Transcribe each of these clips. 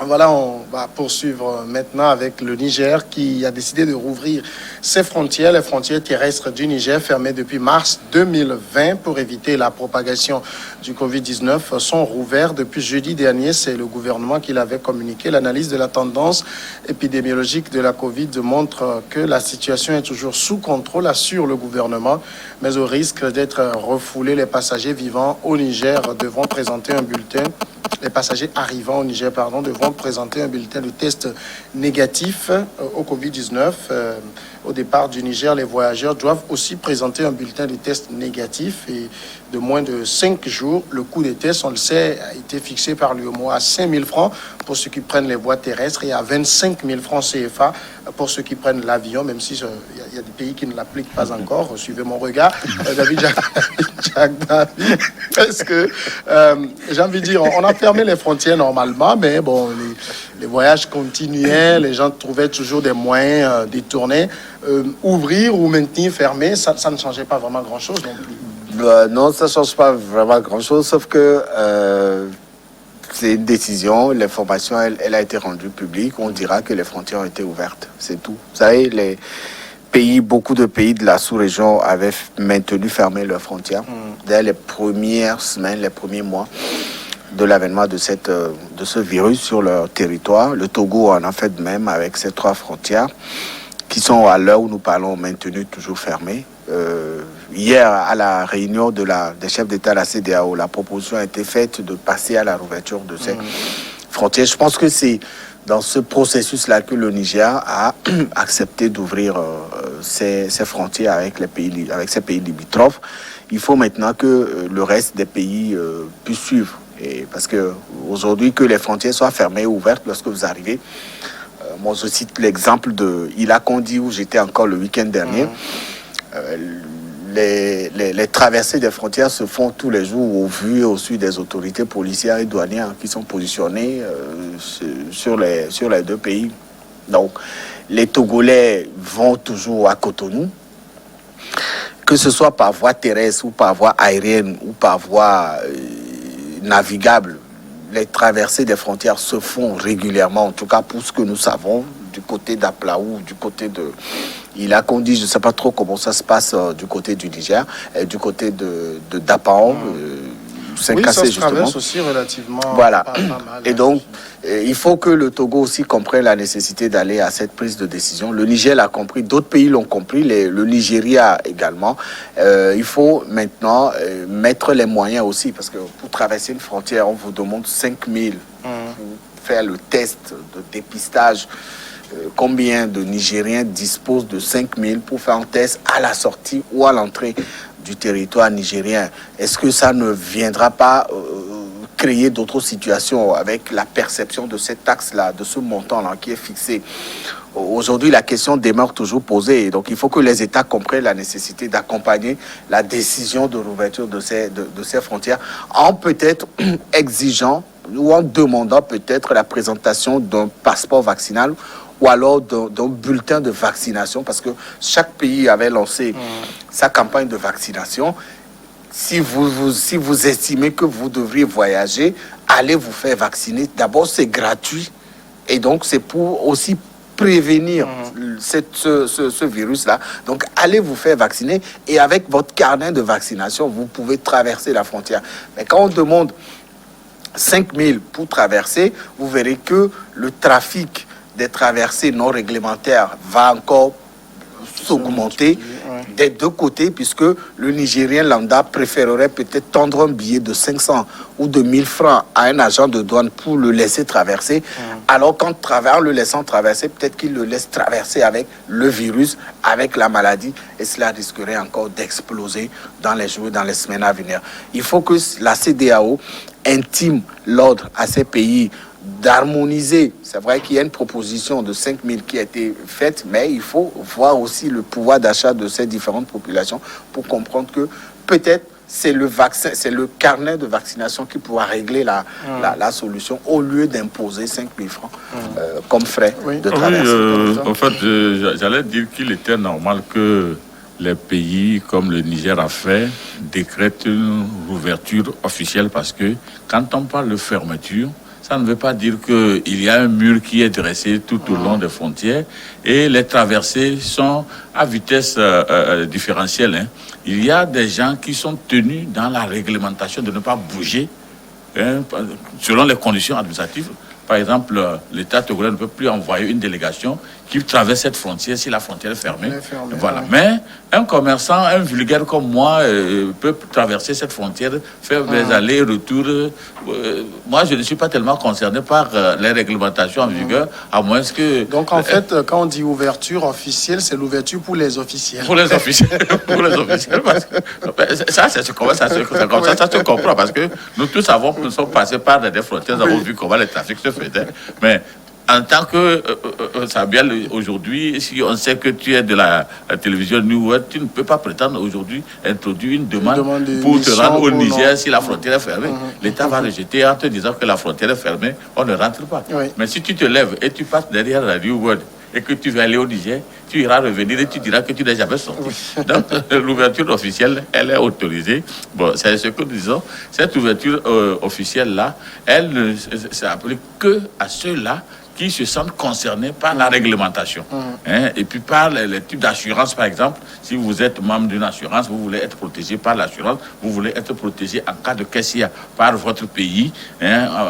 Voilà, on va poursuivre maintenant avec le Niger qui a décidé de rouvrir ses frontières. Les frontières terrestres du Niger, fermées depuis mars 2020 pour éviter la propagation du Covid-19, sont rouvertes depuis jeudi dernier. C'est le gouvernement qui l'avait communiqué. L'analyse de la tendance épidémiologique de la Covid montre que la situation est toujours sous contrôle, assure le gouvernement, mais au risque d'être refoulés, les passagers vivant au Niger devront présenter un bulletin. Les passagers arrivant au Niger, devront présenter un bulletin de test négatif au Covid-19. Au départ du Niger, les voyageurs doivent aussi présenter un bulletin de test négatif et de moins de 5 jours. Le coût des tests, on le sait, a été fixé par l'UEMOA à 5 000 francs pour ceux qui prennent les voies terrestres et à 25 000 francs CFA pour ceux qui prennent l'avion, même si il y a des pays qui ne l'appliquent pas encore. Suivez mon regard. David Jack David, parce que j'ai envie de dire, on a fermé les frontières normalement, mais bon, les voyages continuaient, les gens trouvaient toujours des moyens détournés. Ouvrir ou maintenir fermé, ça ne changeait pas vraiment grand-chose non plus. Non, ça ne change pas vraiment grand-chose, sauf que c'est une décision, l'information, elle a été rendue publique, on dira que les frontières ont été ouvertes, c'est tout. Vous savez, beaucoup de pays de la sous-région avaient maintenu fermées leurs frontières dès les premières semaines, les premiers mois de l'avènement de ce virus sur leur territoire. Le Togo en a fait de même avec ces 3 frontières qui sont, à l'heure où nous parlons, maintenues toujours fermées. Hier, à la réunion des chefs d'État de la CEDEAO, la proposition a été faite de passer à la rouverture de ces frontières. Je pense que c'est dans ce processus-là que le Niger a accepté d'ouvrir ses frontières avec ces pays limitrophes. Il faut maintenant que le reste des pays puissent suivre. Et parce que aujourd'hui, que les frontières soient fermées ou ouvertes lorsque vous arrivez. Moi, je cite l'exemple de Ila-Kondi où j'étais encore le week-end dernier. Les traversées des frontières se font tous les jours au vu et au su des autorités policières et douanières qui sont positionnées sur les 2 pays. Donc, les Togolais vont toujours à Cotonou, que ce soit par voie terrestre ou par voie aérienne ou par voie navigable. Les traversées des frontières se font régulièrement, en tout cas pour ce que nous savons, du côté d'Aplaou, du côté de Ila-Kondi, je ne sais pas trop comment ça se passe du côté du Niger, et du côté de Dapaon, oui, ça se traverse aussi relativement voilà. Pas mal. Et donc, il faut que le Togo aussi comprenne la nécessité d'aller à cette prise de décision. Le Niger l'a compris, d'autres pays l'ont compris, le Nigeria également. Il faut maintenant mettre les moyens aussi, parce que pour traverser une frontière, on vous demande 5 000 pour faire le test de dépistage. Combien de Nigériens disposent de 5 000 pour faire un test à la sortie ou à l'entrée du territoire nigérien? Est-ce que ça ne viendra pas créer d'autres situations avec la perception de cette taxe-là, de ce montant-là qui est fixé? Aujourd'hui, la question demeure toujours posée. Donc, il faut que les États comprennent la nécessité d'accompagner la décision de l'ouverture de ces frontières en peut-être exigeant ou en demandant peut-être la présentation d'un passeport vaccinal ou alors d'un bulletin de vaccination, parce que chaque pays avait lancé sa campagne de vaccination. Si vous estimez que vous devriez voyager, allez vous faire vacciner. D'abord, c'est gratuit. Et donc, c'est pour aussi prévenir ce virus-là. Donc, allez vous faire vacciner. Et avec votre carnet de vaccination, vous pouvez traverser la frontière. Mais quand on demande 5 000 pour traverser, vous verrez que le trafic des traversées non réglementaires va encore s'augmenter des 2 côtés, puisque le Nigérien lambda préférerait peut-être tendre un billet de 500 ou de 1000 francs à un agent de douane pour le laisser traverser, alors qu'en le laissant traverser, peut-être qu'il le laisse traverser avec le virus, avec la maladie, et cela risquerait encore d'exploser dans les jours, dans les semaines à venir. Il faut que la CEDEAO intime l'ordre à ces pays d'harmoniser. C'est vrai qu'il y a une proposition de 5 000 qui a été faite, mais il faut voir aussi le pouvoir d'achat de ces différentes populations pour comprendre que peut-être c'est le vaccin, c'est le carnet de vaccination qui pourra régler la solution au lieu d'imposer 5 000 francs comme frais de traversée. En fait, j'allais dire qu'il était normal que les pays comme le Niger a fait décrètent une ouverture officielle, parce que quand on parle de fermeture, ça ne veut pas dire qu'il y a un mur qui est dressé tout au long des frontières et les traversées sont à vitesse différentielle. Hein. Il y a des gens qui sont tenus dans la réglementation de ne pas bouger selon les conditions administratives. Par exemple, l'État togolais ne peut plus envoyer une délégation qui traverse cette frontière si la frontière est fermée. Voilà. Mais un commerçant, un vulgaire comme moi, peut traverser cette frontière, faire des allers-retours. Moi, je ne suis pas tellement concerné par les réglementations en vigueur, à moins que... Donc, en fait, quand on dit ouverture officielle, c'est l'ouverture pour les officiels. Pour les officiels. Pour les officiels. Parce que ça se comprend. Parce que nous tous nous sommes passés par des frontières, nous avons vu comment les trafics se faisaient. Mais en tant que Samuel, aujourd'hui, si on sait que tu es de la télévision New World, tu ne peux pas prétendre aujourd'hui introduire une demande pour te rendre au Niger si la frontière est fermée. L'État va rejeter en te disant que la frontière est fermée, on ne rentre pas. Mais si tu te lèves et tu passes derrière la New World et que tu vas aller au Niger, tu iras revenir et tu diras que tu n'es jamais sorti. Donc, l'ouverture officielle, elle est autorisée. Bon, c'est ce que nous disons. Cette ouverture officielle-là, elle ne s'applique que à ceux-là qui se sentent concernés par la réglementation. Et puis par les types d'assurance, par exemple. Si vous êtes membre d'une assurance, vous voulez être protégé par l'assurance, vous voulez être protégé en cas de cassia par votre pays,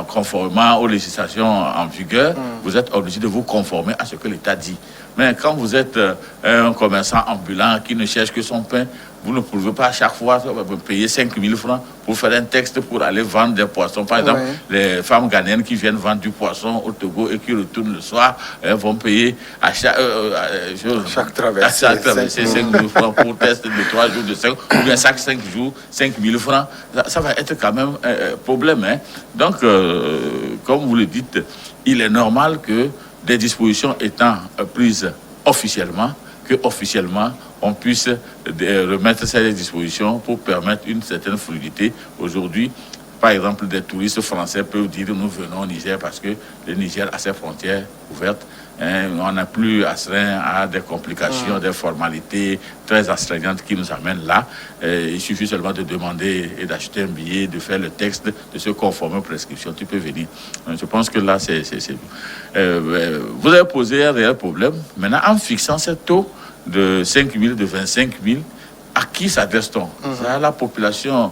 conformément aux législations en vigueur, vous êtes obligé de vous conformer à ce que l'État dit. Mais quand vous êtes un commerçant ambulant qui ne cherche que son pain, vous ne pouvez pas à chaque fois payer 5 000 francs pour faire un texte pour aller vendre des poissons. Par exemple, les femmes ghanéennes qui viennent vendre du poisson au Togo et qui retournent le soir vont payer à chaque traversée 5 000 francs pour test de 3 jours, de 5, ou bien chaque 5 jours, 5 000 francs. Ça va être quand même un problème. Hein. Donc, comme vous le dites, il est normal que des dispositions étant prises officiellement, on puisse remettre ces dispositions pour permettre une certaine fluidité. Aujourd'hui, par exemple, des touristes français peuvent dire nous venons au Niger parce que le Niger a ses frontières ouvertes. On n'a plus astreint à des complications, des formalités très astreignantes qui nous amènent là. Il suffit seulement de demander et d'acheter un billet, de faire le texte, de se conformer aux prescriptions. Tu peux venir. Je pense que là, c'est vous avez posé un réel problème. Maintenant, en fixant ce taux de 5 000, de 25 000, à qui s'adresse-t-on? C'est à la population,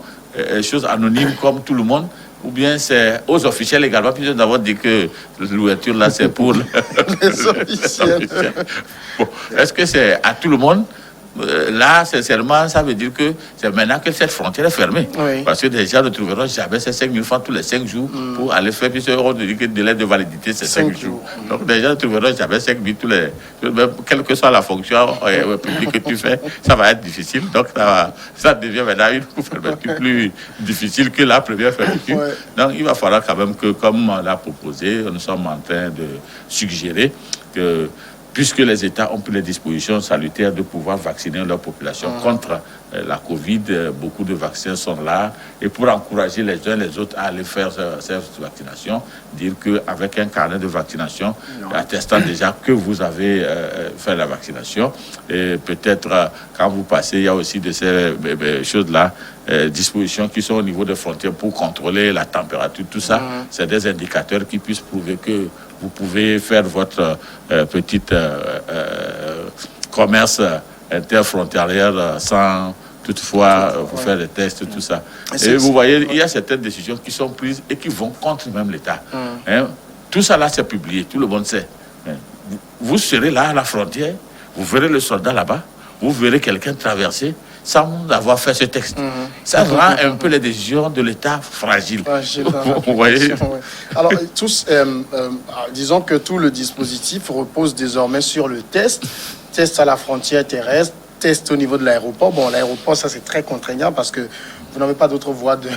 chose anonyme comme tout le monde, ou bien c'est aux officiels également, puisque nous avons dit que l'ouverture là c'est pour les officiels. Bon, est-ce que c'est à tout le monde? Là, sincèrement, ça veut dire que c'est maintenant que cette frontière est fermée. Parce que les gens ne trouveront jamais ces 5 000 francs tous les 5 jours pour aller faire, puisque on dit que le délai de validité, c'est 5 jours. Donc, les gens ne trouveront jamais 5 000 tous les... Même, quelle que soit la fonction publique que tu fais, ça va être difficile. Donc, ça devient maintenant une fermeture plus difficile que la première fermeture. Donc, il va falloir quand même que, comme on l'a proposé, nous sommes en train de suggérer que puisque les États ont pris les dispositions salutaires de pouvoir vacciner leur population contre la Covid, beaucoup de vaccins sont là. Et pour encourager les uns et les autres à aller faire cette vaccination, dire qu'avec un carnet de vaccination, attestant déjà que vous avez fait la vaccination, et peut-être quand vous passez, il y a aussi de ces choses-là, dispositions qui sont au niveau des frontières pour contrôler la température, tout ça, c'est des indicateurs qui puissent prouver que vous pouvez faire votre petit commerce interfrontalier sans toutefois vous faire des tests, tout ça. Et vous voyez, il y a certaines décisions qui sont prises et qui vont contre même l'État. Tout ça là, c'est publié, tout le monde sait. Vous serez là à la frontière, vous verrez le soldat là-bas, vous verrez quelqu'un traverser sans avoir fait ce texte. Ça rend un peu les décisions de l'État fragiles. Vous voyez? Alors, disons que tout le dispositif repose désormais sur le test à la frontière terrestre, test au niveau de l'aéroport. Bon, l'aéroport, ça c'est très contraignant parce que vous n'avez pas d'autre voie de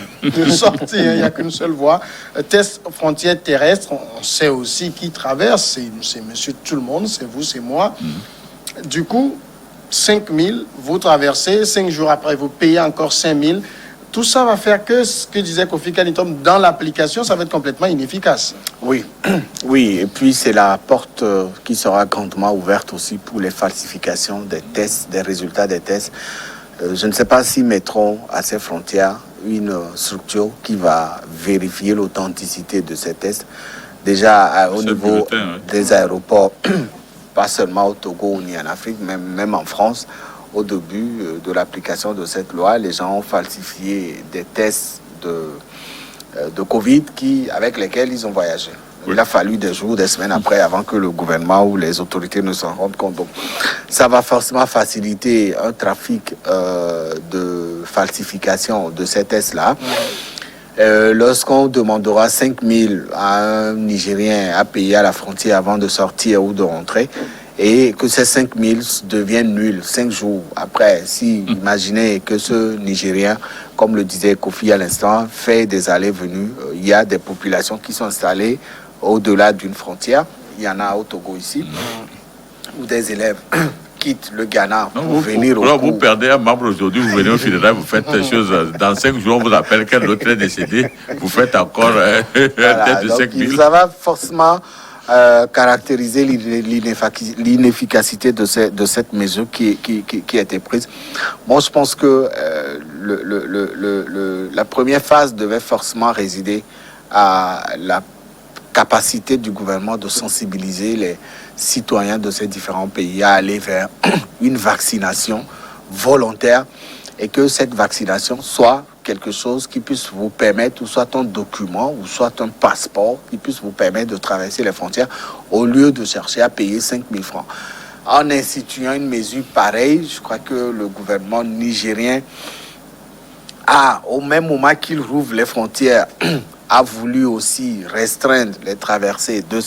sortir, il n'y a qu'une seule voie. Test frontière terrestre, on sait aussi qui traverse, c'est monsieur tout le monde, c'est vous, c'est moi. Du coup, 5 000, vous traversez, 5 jours après, vous payez encore 5 000. Tout ça va faire que ce que disait Kofi Kanitom, dans l'application, ça va être complètement inefficace. Oui, et puis c'est la porte qui sera grandement ouverte aussi pour les falsifications des tests, des résultats des tests. Je ne sais pas s'ils mettront à ces frontières une structure qui va vérifier l'authenticité de ces tests. Déjà au niveau des aéroports, pas seulement au Togo ni en Afrique, même en France, au début de l'application de cette loi, les gens ont falsifié des tests de Covid avec lesquels ils ont voyagé. Il a fallu des jours, des semaines après, avant que le gouvernement ou les autorités ne s'en rendent compte. Donc, ça va forcément faciliter un trafic de falsification de ces tests-là. Lorsqu'on demandera 5 000 à un Nigérien à payer à la frontière avant de sortir ou de rentrer, et que ces 5 000 deviennent nuls 5 jours après, si imaginez que ce Nigérien, comme le disait Kofi à l'instant, fait des allées-venues, il y a des populations qui sont installées au-delà d'une frontière. Il y en a au Togo ici, où des élèves quittent le Ghana pour venir au cours. Vous perdez un membre aujourd'hui, vous venez au funérail, vous faites des choses. Dans 5 jours, on vous appelle quel autre est décédé. Vous faites encore un test de 5 000. Ça va forcément caractériser l'inefficacité de cette mesure qui a été prise. Moi, je pense que la première phase devait forcément résider à la capacité du gouvernement de sensibiliser les citoyens de ces différents pays à aller vers une vaccination volontaire et que cette vaccination soit quelque chose qui puisse vous permettre, ou soit un document, ou soit un passeport qui puisse vous permettre de traverser les frontières au lieu de chercher à payer 5 000 francs. En instituant une mesure pareille, je crois que le gouvernement nigérien au même moment qu'il rouvre les frontières, a voulu aussi restreindre les traversées de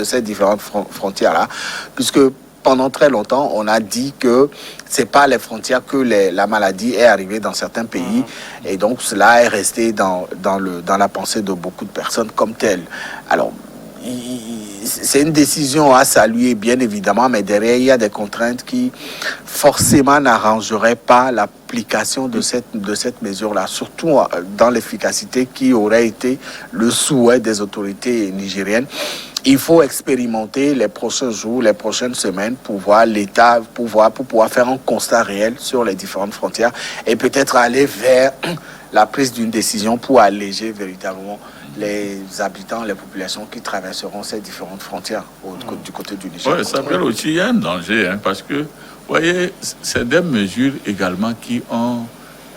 ces différentes frontières-là, puisque pendant très longtemps, on a dit que c'est pas les frontières que la maladie est arrivée dans certains pays, et donc cela est resté dans la pensée de beaucoup de personnes comme telle. Alors, c'est une décision à saluer, bien évidemment, mais derrière, il y a des contraintes qui forcément n'arrangeraient pas l'application de cette mesure-là, surtout dans l'efficacité qui aurait été le souhait des autorités nigériennes. Il faut expérimenter les prochains jours, les prochaines semaines pour voir l'État, pour pouvoir faire un constat réel sur les différentes frontières et peut-être aller vers la prise d'une décision pour alléger véritablement les habitants, les populations qui traverseront ces différentes frontières du côté du Niger. Oui, ça peut aussi, il y a un danger, parce que, vous voyez, c'est des mesures également qui ont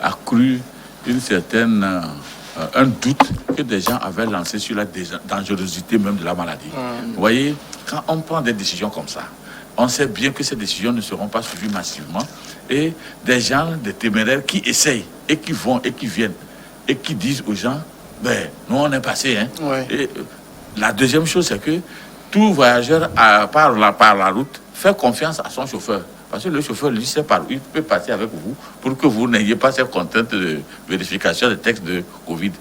accru un doute que des gens avaient lancé sur la dangerosité même de la maladie. Vous voyez, quand on prend des décisions comme ça, on sait bien que ces décisions ne seront pas suivies massivement, et des gens, des téméraires qui essayent, et qui vont, et qui viennent, et qui disent aux gens, nous on est passé. Et la deuxième chose, c'est que tout voyageur par la route fait confiance à son chauffeur. Parce que le chauffeur, lui, sait par où il peut passer avec vous pour que vous n'ayez pas ces contraintes de vérification des textes de Covid.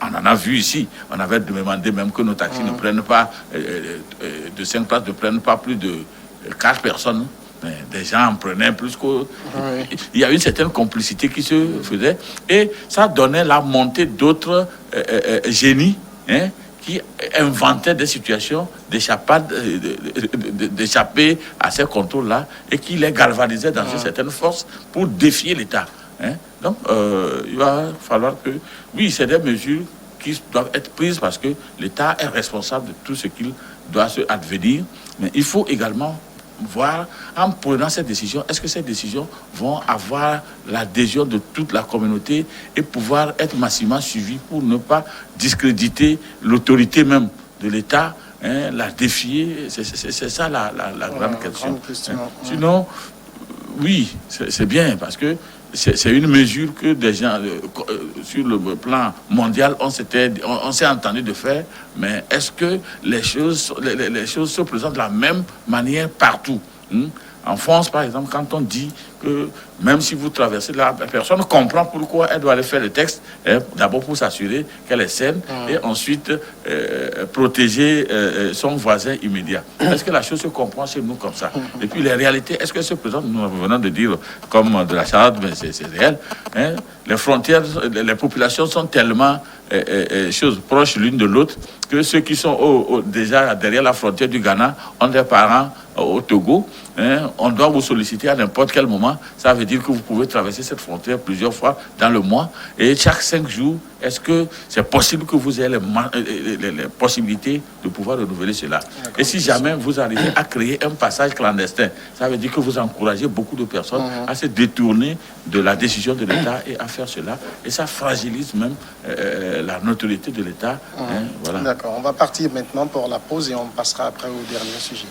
On en a vu ici. On avait demandé même que nos taxis ne prennent pas, de 5 places, ne prennent pas plus de 4 personnes. Mais des gens en prenaient plus que... Il y a une certaine complicité qui se faisait. Et ça donnait la montée d'autres génies, qui inventaient des situations d'échapper à ces contrôles-là et qui les galvanisaient dans une certaine force pour défier l'État. Donc, il va falloir que... Oui, c'est des mesures qui doivent être prises parce que l'État est responsable de tout ce qu'il doit se advenir. Mais il faut également voir, en prenant ces décisions, est-ce que ces décisions vont avoir l'adhésion de toute la communauté et pouvoir être massivement suivies pour ne pas discréditer l'autorité même de l'État, la défier. C'est ça la grande question. Sinon, oui, c'est bien parce que c'est une mesure que des gens, sur le plan mondial, on s'est entendu de faire, mais est-ce que les choses se présentent de la même manière partout? En France, par exemple, quand on dit que même si vous traversez, la personne comprend pourquoi elle doit aller faire le texte, d'abord pour s'assurer qu'elle est saine, et ensuite protéger son voisin immédiat. Est-ce que la chose se comprend chez nous comme ça? Et puis les réalités, est-ce qu'elles se présentent? Nous venons de dire, comme de la charade, mais c'est réel. Les frontières, les populations sont tellement choses proches l'une de l'autre, que ceux qui sont déjà derrière la frontière du Ghana ont des parents au Togo. On doit vous solliciter à n'importe quel moment. Ça veut dire que vous pouvez traverser cette frontière plusieurs fois dans le mois. Et chaque 5 jours, est-ce que c'est possible que vous ayez les possibilités de pouvoir renouveler cela? Et si jamais vous arrivez à créer un passage clandestin, ça veut dire que vous encouragez beaucoup de personnes à se détourner de la décision de l'État et à faire cela. Et ça fragilise même la notoriété de l'État. Voilà. D'accord, on va partir maintenant pour la pause et on passera après au dernier sujet.